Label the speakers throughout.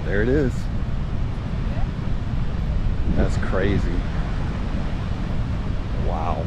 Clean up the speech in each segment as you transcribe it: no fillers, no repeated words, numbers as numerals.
Speaker 1: There it is. That's crazy. Wow.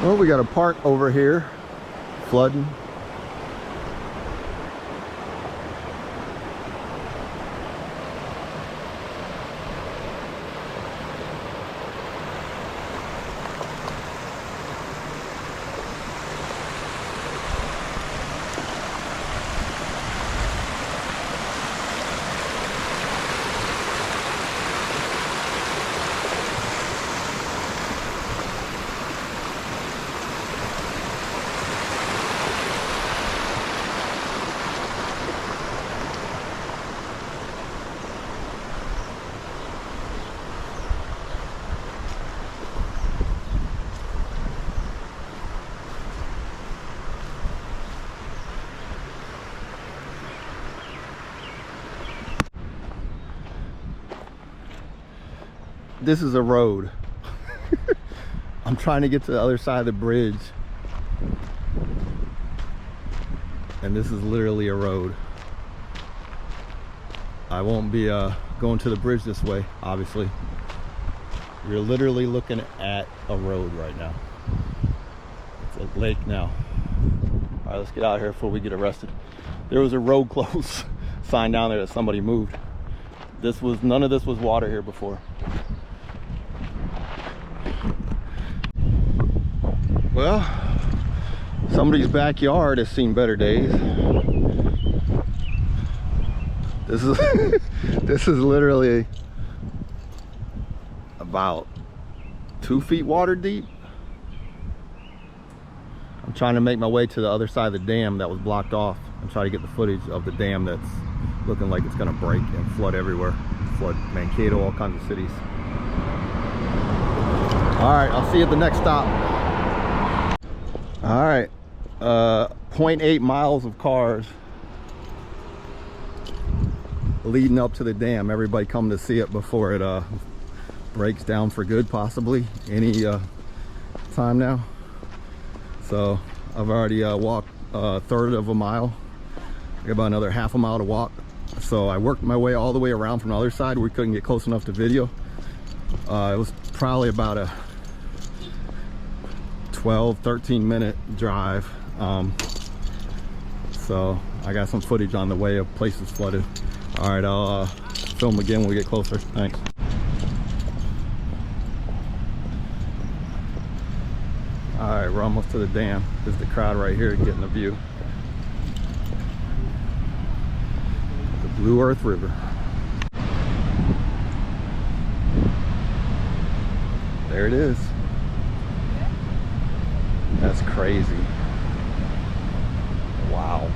Speaker 1: Well, we got a park over here, flooding. This is a road. I'm trying to get to the other side of the bridge, and this is literally a road. I won't be going to the bridge this way, obviously. You're literally looking at a road right now. It's a lake now. All right, let's get out of here before we get arrested. There was a road close sign down there that somebody moved. None of this was water here before. Well, somebody's backyard has seen better days. This is this is literally about 2 feet water deep. I'm trying to make my way to the other side of the dam that was blocked off and try to get the footage of the dam that's looking like it's gonna break and flood everywhere. Flood Mankato, all kinds of cities. All right, I'll see you at the next stop. All right, 0.8 miles of cars leading up to the dam. Everybody come to see it before it breaks down for good, possibly any time now. So I've already walked a third of a mile. I got about another half a mile to walk. So I worked my way all the way around from the other side. We couldn't get close enough to video. It was probably about a 12-13 minute drive. So I got some footage on the way of places flooded. All right, I'll film again when we get closer. Thanks. All right, we're almost to the dam. There's the crowd right here getting the view. The Blue Earth River. There it is. That's crazy. Wow.